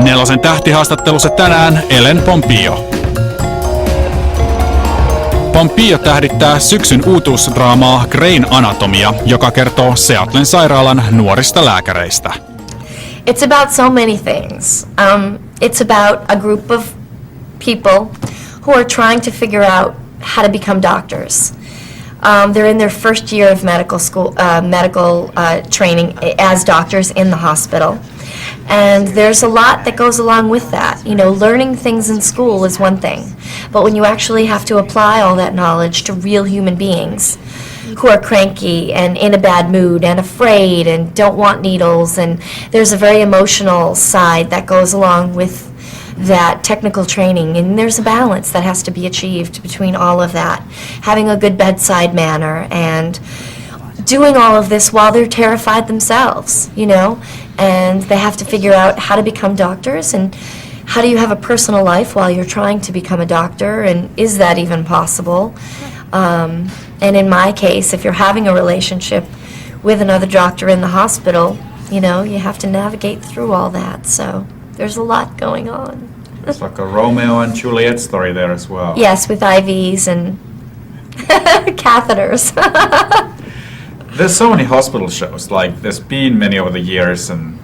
Nelosen tähtihaastattelussa tänään Ellen Pompeo. Pompeo tähdittää syksyn uutuusdraamaa Grain Anatomia, joka kertoo Seattlen sairaalan nuorista lääkäreistä. It's about so many things. It's about a group of people who are trying to figure out how to become doctors. They're in their first year of medical school, training as doctors in the hospital. And there's a lot that goes along with that. You know, learning things in school is one thing, but when you actually have to apply all that knowledge to real human beings who are cranky and in a bad mood and afraid and don't want needles, and there's a very emotional side that goes along with that technical training, and there's a balance that has to be achieved between all of that. Having a good bedside manner and doing all of this while they're terrified themselves, you know, and they have to figure out how to become doctors and how do you have a personal life while you're trying to become a doctor, and is that even possible? And in my case, if you're having a relationship with another doctor in the hospital, you know, you have to navigate through all that, so there's a lot going on. It's like a Romeo and Juliet story there as well. Yes, with IVs and catheters. There's so many hospital shows, like there's been many over the years, and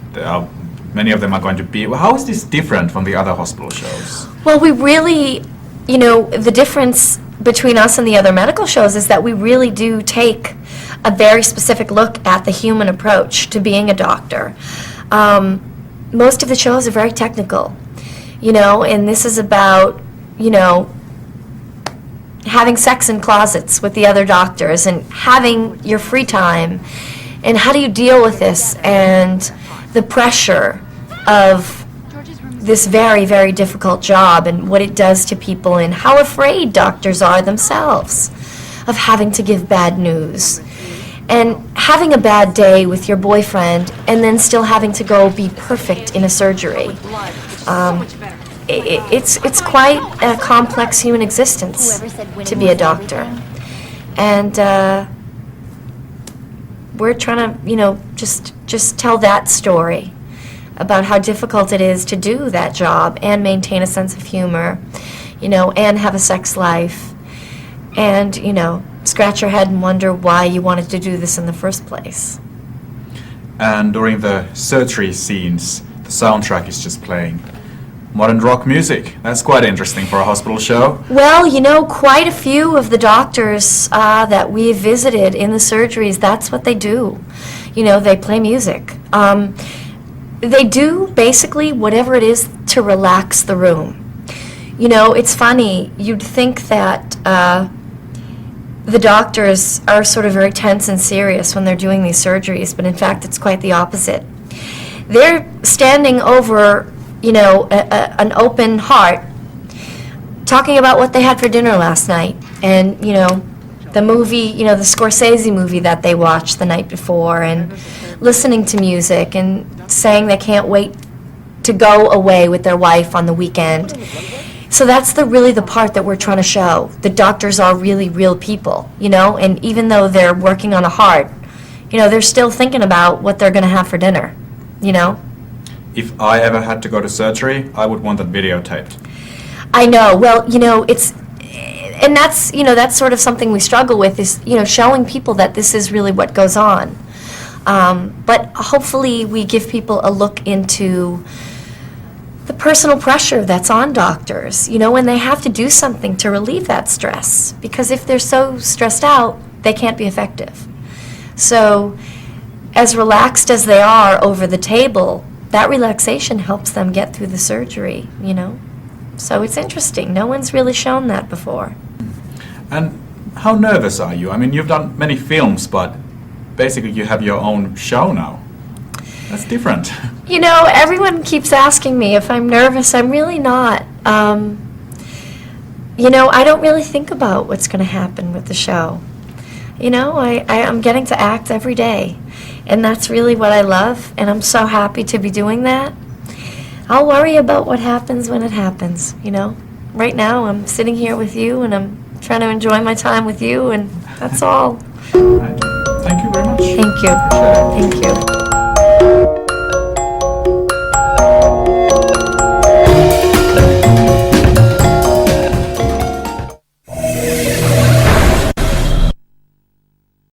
many of them are going to be. How is this different from the other hospital shows? Well, we really, you know, the difference between us and the other medical shows is that we really do take a very specific look at the human approach to being a doctor. Most of the shows are very technical, you know, and this is about, you know, having sex in closets with the other doctors and having your free time, and how do you deal with this and the pressure of this very, very difficult job and what it does to people, and how afraid doctors are themselves of having to give bad news and having a bad day with your boyfriend and then still having to go be perfect in a surgery. It's quite a complex human existence to be a doctor, and we're trying to, you know, just tell that story about how difficult it is to do that job and maintain a sense of humor, you know, and have a sex life, and, you know, scratch your head and wonder why you wanted to do this in the first place. And during the surgery scenes, the soundtrack is just playing modern rock music. That's quite interesting for a hospital show. Well, you know, quite a few of the doctors that we've visited in the surgeries, that's what they do. You know, they play music. They do basically whatever it is to relax the room. You know, it's funny, you'd think that the doctors are sort of very tense and serious when they're doing these surgeries, but in fact it's quite the opposite. They're standing over, you know, an open heart, talking about what they had for dinner last night, and, you know, the movie, you know, the Scorsese movie that they watched the night before, and listening to music and saying they can't wait to go away with their wife on the weekend. So that's really the part that we're trying to show. The doctors are really real people, you know, and even though they're working on a heart, you know, they're still thinking about what they're going to have for dinner, you know. If I ever had to go to surgery, I would want that videotaped. I know. Well, you know, and that's, you know, that's sort of something we struggle with, is, you know, showing people that this is really what goes on. But hopefully we give people a look into the personal pressure that's on doctors, you know, when they have to do something to relieve that stress, because if they're so stressed out, they can't be effective. So as relaxed as they are over the table, that relaxation helps them get through the surgery, you know. So it's interesting. No one's really shown that before. And how nervous are you? I mean, you've done many films, but basically you have your own show now. That's different. You know, everyone keeps asking me if I'm nervous. I'm really not. You know, I don't really think about what's going to happen with the show. You know, I'm getting to act every day, and that's really what I love, and I'm so happy to be doing that. I'll worry about what happens when it happens, you know. Right now, I'm sitting here with you, and I'm trying to enjoy my time with you, and that's all. Thank you very much. Thank you. Thank you.